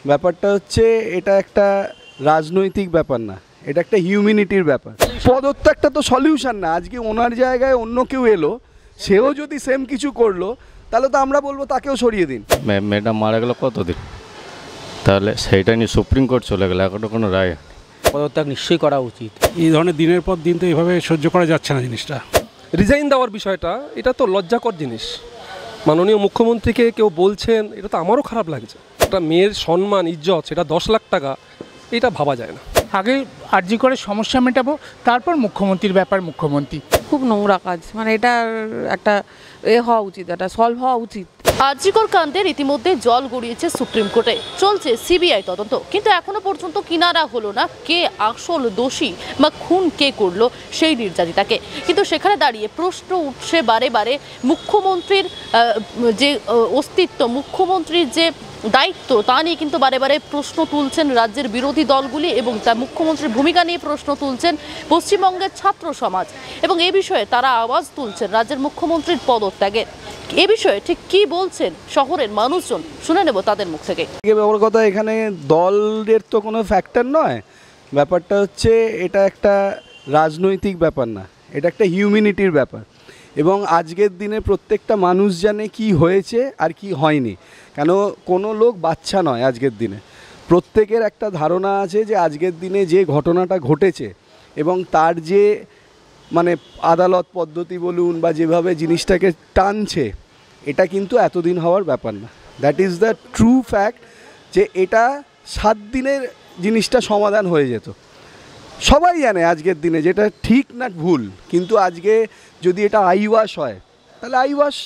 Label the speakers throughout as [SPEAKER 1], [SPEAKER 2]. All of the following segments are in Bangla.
[SPEAKER 1] ব্যাপারটা হচ্ছে এটা একটা রাজনৈতিক ব্যাপার না, এটা একটা হিউম্যানিটির ব্যাপার। পদত্যাগটা তো সলিউশন না। আজকে ওনার জায়গায় অন্য কেউ এলো, সেও যদি সেম কিছু করলো, তাহলে তো আমরা বলবো তাকেও সরিয়ে দিন।
[SPEAKER 2] ম্যাডাম মারা গেল কতদিন, তাহলে সেইটা নিয়ে সুপ্রিম কোর্ট চলে গেল, এখনো কোনো রায়।
[SPEAKER 3] পদত্যাগ নিশ্চয়ই করা উচিত।
[SPEAKER 4] এই ধরনের দিনের পর দিন তো এইভাবে সহ্য করা যাচ্ছে না জিনিসটা।
[SPEAKER 5] রিজাইন দেওয়ার বিষয়টা এটা তো লজ্জাকর জিনিস। মাননীয় মুখ্যমন্ত্রীকে কেউ বলছেন, এটা তো আমারও খারাপ লাগছে। একটা মেয়ের সম্মান ইজ্জত, সেটা 10 লাখ টাকা, এটা ভাবা যায় না।
[SPEAKER 6] আগে আরজি করে সমস্যা মেটাবো, তারপর মুখ্যমন্ত্রীর ব্যাপার মুখ্যমন্ত্রী।
[SPEAKER 7] খুব নোংরা কাজ, মানে এটা একটা হওয়া উচিত, এটা সলভ হওয়া উচিত।
[SPEAKER 8] আরজিকর কাণ্ডে ইতিমধ্যে জল গড়িয়েছে সুপ্রিম কোর্টে, চলছে সিবিআই তদন্ত, কিন্তু এখনো পর্যন্ত কিনারা হলো না কে আসল দোষী বা খুন কে করলো সেই নির্যাতিতাকে। কিন্তু সেখানে দাঁড়িয়ে প্রশ্ন উঠছে বারে বারে মুখ্যমন্ত্রীর যে অস্তিত্ব, মুখ্যমন্ত্রীর যে দায়িত্ব, তা নিয়ে কিন্তু বারে বারে প্রশ্ন তুলছেন রাজ্যের বিরোধী দলগুলি, এবং তা মুখ্যমন্ত্রীর ভূমিকা নিয়ে প্রশ্ন তুলছেন পশ্চিমবঙ্গের ছাত্র সমাজ, এবং এই বিষয়ে তারা আওয়াজ তুলছেন রাজ্যের মুখ্যমন্ত্রীর পদত্যাগের। এ বিষয়ে ঠিক কি বলছেন শহরের মানুষজন, শুনে নেব তাদের মুখ থেকে।
[SPEAKER 1] ব্যাপার কথা, এখানে দলের তো কোনো ফ্যাক্টর নয়। ব্যাপারটা হচ্ছে এটা একটা রাজনৈতিক ব্যাপার না, এটা একটা হিউম্যানিটির ব্যাপার। এবং আজকের দিনে প্রত্যেকটা মানুষ জানে কি হয়েছে আর কি হয়নি। কেন কোনো লোক বাচ্চা নয় আজকের দিনে। প্রত্যেকের একটা ধারণা আছে যে আজকের দিনে যে ঘটনাটা ঘটেছে এবং তার যে মানে আদালত পদ্ধতি বলুন বা যেভাবে জিনিসটাকে টানছে, এটা কিন্তু এতদিন হওয়ার ব্যাপার না। That is the true fact যে এটা 7 দিনের জিনিসটা সমাধান হয়ে যেত। সবাই জানে আজকের দিনে যেটা ঠিক না ভুল, কিন্তু আজকে যদি এটা আইওয়াশ হয় তাহলে আইওয়াশ,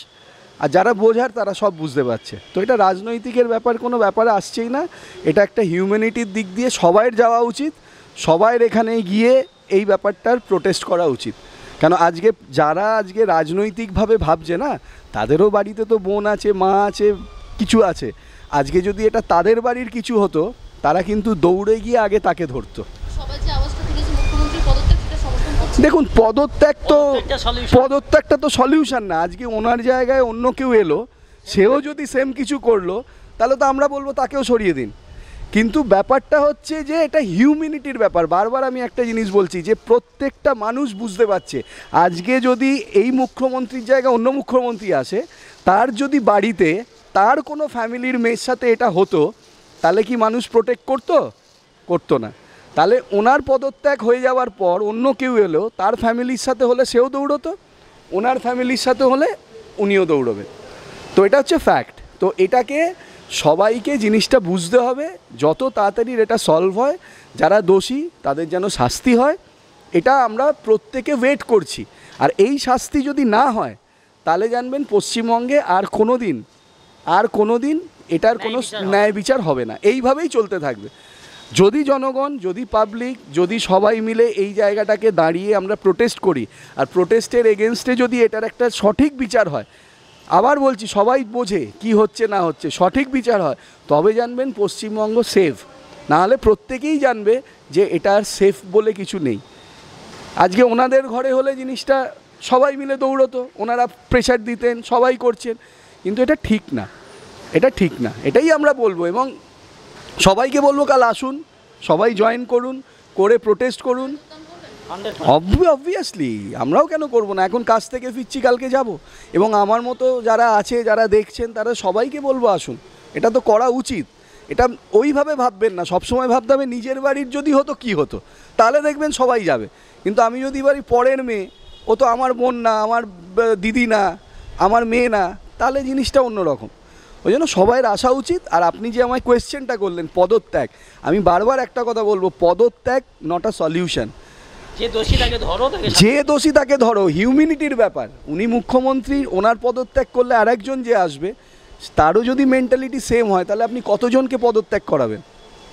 [SPEAKER 1] আর যারা বোঝার তারা সব বুঝতে পারছে। তো এটা রাজনৈতিকের ব্যাপার কোনো ব্যাপারে আসছেই না। এটা একটা হিউম্যানিটির দিক দিয়ে সবাইয়ের যাওয়া উচিত, সবাইয়ের এখানে গিয়ে এই ব্যাপারটার প্রোটেস্ট করা উচিত। কেন আজকে যারা আজকে রাজনৈতিকভাবে ভাবছে না, তাদেরও বাড়িতে তো বোন আছে, মা আছে, কিছু আছে। আজকে যদি এটা তাদের বাড়ির কিছু হতো, তারা কিন্তু দৌড়ে গিয়ে আগে তাকে ধরতো। দেখুন, পদত্যাগটা তো সলিউশন না। আজকে ওনার জায়গায় অন্য কেউ এলো, সেও যদি সেম কিছু করলো, তাহলে তো আমরা বলবো তাকেও সরিয়ে দিন। কিন্তু ব্যাপারটা হচ্ছে যে এটা হিউম্যানিটির ব্যাপার। বারবার আমি একটা জিনিস বলছি যে প্রত্যেকটা মানুষ বুঝতে পারছে, আজকে যদি এই মুখ্যমন্ত্রীর জায়গায় অন্য মুখ্যমন্ত্রী আসে, তার যদি বাড়িতে তার কোনো ফ্যামিলির মেয়ের সাথে এটা হতো, তাহলে কি মানুষ প্রোটেক্ট করতো না? তাহলে ওনার পদত্যাগ হয়ে যাওয়ার পর অন্য কেউ এলো, তার ফ্যামিলির সাথে হলে সেও দৌড়তো, ওনার ফ্যামিলির সাথে হলে উনিও দৌড়বেন। তো এটা হচ্ছে ফ্যাক্ট। তো এটাকে সবাইকে জিনিসটা বুঝতে হবে, যত তাড়াতাড়ি এটা সলভ হয়, যারা দোষী তাদের যেন শাস্তি হয়, এটা আমরা প্রত্যেকে ওয়েট করছি। আর এই শাস্তি যদি না হয়, তাহলে জানবেন পশ্চিমবঙ্গে আর কোনো দিন এটার কোনো ন্যায় বিচার হবে না। এইভাবেই চলতে থাকবে। যদি জনগণ, যদি পাবলিক, যদি সবাই মিলে এই জায়গাটাকে দাঁড়িয়ে আমরা প্রোটেস্ট করি, আর প্রোটেস্টের এগেনস্টে যদি এটার একটা সঠিক বিচার হয়, আবার বলছি সবাই বোঝে কি হচ্ছে না হচ্ছে, সঠিক বিচার হয়, তবে জানবেন পশ্চিমবঙ্গ সেফ। নাহলে প্রত্যেকেই জানবে যে এটা আর সেফ বলে কিছু নেই। আজকে ওনাদের ঘরে হলে জিনিসটা সবাই মিলে দৌড়তো, ওনারা প্রেশার দিতেন, সবাই করছেন, কিন্তু এটা ঠিক না, এটা ঠিক না। এটাই আমরা বলবো, এবং সবাইকে বলবো কাল আসুন, সবাই জয়েন করুন, করে প্রোটেস্ট করুন। অবভিয়াসলি আমরাও কেন করব না, এখন কাজ থেকে ফিরছি, কালকে যাব। এবং আমার মতো যারা আছে, যারা দেখছেন, তারা সবাইকে বলবো আসুন, এটা তো করা উচিত। এটা ওইভাবে ভাববেন না, সবসময় ভাবতে হবে নিজের বাড়ির যদি হতো কি হতো, তাহলে দেখবেন সবাই যাবে। কিন্তু আমি যদি বাড়ি পরের মেয়ে, ও তো আমার বোন না, আমার দিদি না, আমার মেয়ে না, তাহলে জিনিসটা অন্যরকম। ওই জন্য সবাইয়ের আসা উচিত। আর আপনি যে আমায় কোয়েশ্চেনটা করলেন পদত্যাগ, আমি বারবার একটা কথা বলবো, পদত্যাগ নট আ সলিউশন। যে দোষী তাকে ধরো, হিউম্যানিটির ব্যাপার। উনি মুখ্যমন্ত্রী, ওনার পদত্যাগ করলে আরেকজন যে আসবে, তারও যদি মেন্টালিটি সেম হয়, তাহলে আপনি কতজনকে পদত্যাগ করাবেন?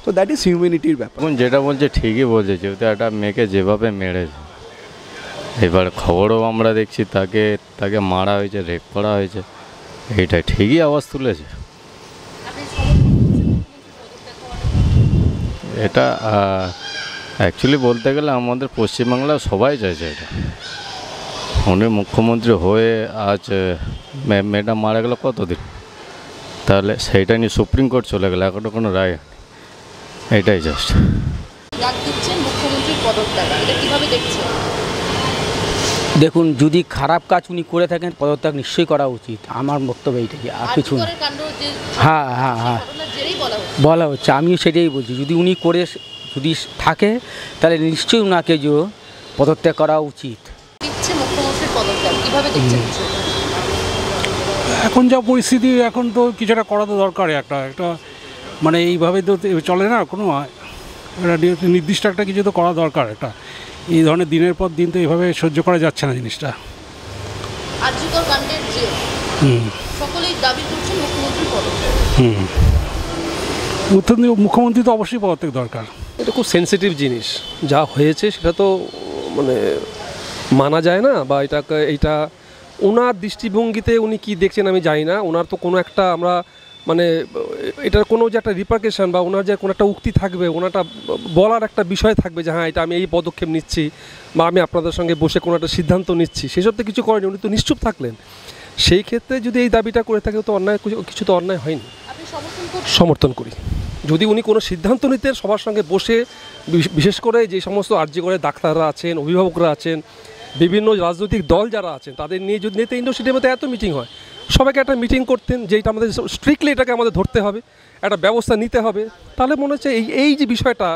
[SPEAKER 1] তো দ্যাট ইজ হিউম্যানিটির ব্যাপার।
[SPEAKER 2] এখন যেটা বলছে ঠিকই বলছে, যেহেতু একটা মেয়েকে যেভাবে মেরেছে, এবার খবরও আমরা দেখছি তাকে মারা হয়েছে, রেপ করা হয়েছে, এইটা ঠিকই আওয়াজ তুলেছে। এটা অ্যাকচুয়ালি বলতে গেলে আমাদের পশ্চিমবাংলার সবাই চাইছে এটা। উনি মুখ্যমন্ত্রী হয়ে আজ ম্যাডাম মারা গেল কতদিন, তাহলে সেইটা নিয়ে সুপ্রিম কোর্ট চলে গেল, এখনও কোনো রায় হয়নি। এটাই জাস্ট।
[SPEAKER 8] ডাক দিচ্ছেন মুখ্যমন্ত্রীর পদত্যাগ, এটা কিভাবে দেখছেন?
[SPEAKER 3] দেখুন, যদি খারাপ কাজ উনি করে থাকেন পদত্যাগ নিশ্চয়ই করা উচিত, আমার বক্তব্য এইটাই, আর কিছু না।
[SPEAKER 8] আরজিকরের কাণ্ড যে
[SPEAKER 3] হ্যাঁ হ্যাঁ হ্যাঁ
[SPEAKER 8] ঘটনার জেরেই বলা হচ্ছে।
[SPEAKER 3] বলা হচ্ছে, আমিও সেটাই বলছি, যদি উনি করে যদি থাকে তাহলে নিশ্চয়ই ওনাকে যে পদত্যাগ করা উচিত।
[SPEAKER 8] দিচ্ছে মুখ্যমন্ত্রীর পদত্যাগ, কিভাবে দেখছেন?
[SPEAKER 4] এখন যা পরিস্থিতি, এখন তো কিছুটা করা তো দরকার। একটা মানে এইভাবে তো চলে না, কোনো একটা নির্দিষ্ট একটা কিছু তো করা দরকার। একটা এই ধরনের দিনের পর দিন তো এইভাবে সহ্য করা যাচ্ছে না জিনিসটা।
[SPEAKER 8] আরজিকর কাণ্ডের যে সকলেই দাবি করছেন মুখ্যমন্ত্রীর পদত্যাগ।
[SPEAKER 4] মুখ্যমন্ত্রী তো অবশ্যই পদত্যাগ দরকার।
[SPEAKER 5] এটা খুব সেনসিটিভ জিনিস, যা হয়েছে সেটা তো মানে মানা যায় না, বা এইটা ওনার দৃষ্টিভঙ্গিতে উনি কি দেখছেন আমি জানি না। ওনার তো কোনো একটা আমরা মানে এটার কোনো যে একটা রিপারকেশন বা ওনার যে কোনো একটা উক্তি থাকবে, ওনারটা বলার একটা বিষয় থাকবে যে হ্যাঁ এটা আমি এই পদক্ষেপ নিচ্ছি বা আমি আপনাদের সঙ্গে বসে কোনো একটা সিদ্ধান্ত নিচ্ছি, সেসব তো কিছু করেনি। উনি তো নিশ্চুপ থাকলেন। সেই ক্ষেত্রে যদি এই দাবিটা করে থাকে তো অন্যায় কিছু তো অন্যায় হয়নি।
[SPEAKER 8] আপনি সমর্থন করছেন?
[SPEAKER 5] সমর্থন করি। যদি উনি কোনো সিদ্ধান্ত নিতেন সবার সঙ্গে বসে, বিশেষ করে যে সমস্ত আরজিকরে ডাক্তাররা আছেন, অভিভাবকরা আছেন, বিভিন্ন রাজনৈতিক দল যারা আছেন, তাদের নিয়ে যদি নিতে ইউনিভার্সিটির মধ্যে এত মিটিং হয়, সবাইকে একটা মিটিং করতেন যে এটা আমাদের স্ট্রিক্টলি এটাকে আমাদের ধরতে হবে, একটা ব্যবস্থা নিতে হবে, তাহলে মনে হচ্ছে এই যে বিষয়টা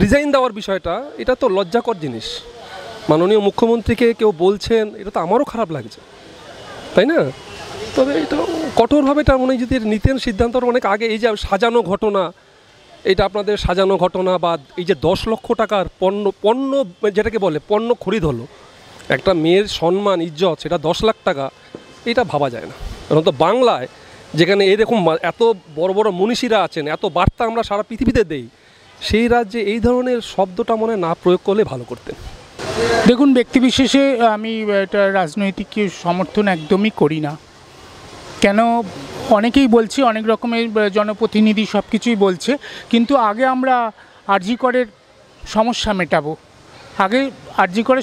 [SPEAKER 5] রিজাইন দেওয়ার বিষয়টা, এটা তো লজ্জাকর জিনিস। মাননীয় মুখ্যমন্ত্রীকে কেউ বলছেন, এটা তো আমারও খারাপ লাগছে, তাই না? তবে এটা কঠোরভাবে এটা মনে যদি নিতেন সিদ্ধান্ত অনেক আগে। এই যে সাজানো ঘটনা, এটা আপনাদের সাজানো ঘটনা, বা এই যে 10 লক্ষ টাকার পণ্য যেটাকে বলে পণ্য খরিদ হলো, একটা মেয়ের সম্মান ইজ্জত, সেটা 10 লাখ টাকা, এটা ভাবা যায় না। কারণ তো বাংলায় যেখানে এরকম এত বড় বড় মনীষীরা আছেন, এত বার্তা আমরা সারা পৃথিবীতে দেই, সেই রাজ্যে এই ধরনের শব্দটা মনে না প্রয়োগ করলে ভালো করতেন।
[SPEAKER 6] দেখুন, ব্যক্তিবিশেষে আমি এটা রাজনৈতিক সমর্থন একদমই করি না। কেন, অনেকেই বলছে, অনেক রকমের জনপ্রতিনিধি সব কিছুই বলছে, কিন্তু আগে আমরা আরজিকরের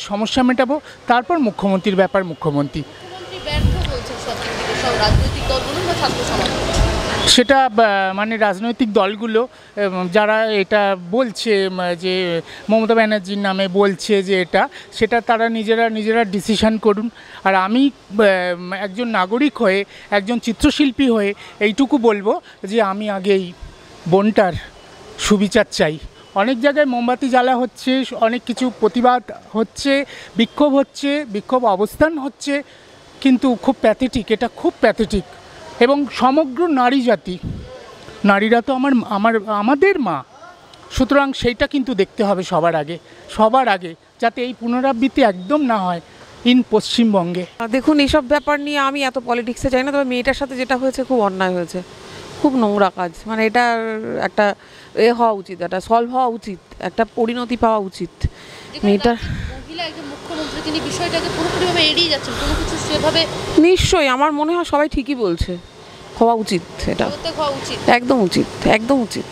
[SPEAKER 6] সমস্যা মেটাবো, তারপর মুখ্যমন্ত্রীর ব্যাপার মুখ্যমন্ত্রী।
[SPEAKER 8] মুখ্যমন্ত্রী ব্যর্থ বলছেন সব দিক থেকে, সব রাজনৈতিক দলগুলো বা ছাত্র সমাজ।
[SPEAKER 6] সেটা মানে রাজনৈতিক দলগুলো যারা এটা বলছে যে মমতা ব্যানার্জির নামে বলছে যে সেটা তারা নিজেরা ডিসিশন করুন। আর আমি একজন নাগরিক হয়ে, একজন চিত্রশিল্পী হয়ে এইটুকু বলবো যে আমি আগেই বোনটার সুবিচার চাই। অনেক জায়গায় মোমবাতি জ্বালা হচ্ছে, অনেক কিছু প্রতিবাদ হচ্ছে, বিক্ষোভ অবস্থান হচ্ছে, কিন্তু খুব প্যাথেটিক, এটা খুব প্যাথেটিক। এবং সমগ্র নারী জাতি, নারীরা তো আমাদের মা, সুতরাং সেইটা কিন্তু দেখতে হবে সবার আগে, যাতে এই পুনরাবৃত্তি একদম না হয় ইন পশ্চিমবঙ্গে।
[SPEAKER 7] দেখুন, এইসব ব্যাপার নিয়ে আমি এত পলিটিক্সে চাই না, তবে মেয়েটার সাথে যেটা হয়েছে খুব অন্যায় হয়েছে, খুব নোংরা কাজ। মানে এটা একটা হওয়া উচিত, একটা সলভ হওয়া উচিত, একটা পরিণতি পাওয়া উচিত মেয়েটার।
[SPEAKER 8] মহিলা একজন মুখ্যমন্ত্রী, তিনি বিষয়টাকে পুরোপুরিভাবে এড়িয়ে যাচ্ছেন, কোনো কিছু সেভাবে।
[SPEAKER 7] নিশ্চয়ই, আমার মনে হয় সবাই ঠিকই বলছে, হওয়া উচিত, এটা
[SPEAKER 8] পদত্যাগ হওয়া উচিত।
[SPEAKER 7] একদম উচিত, একদম উচিত।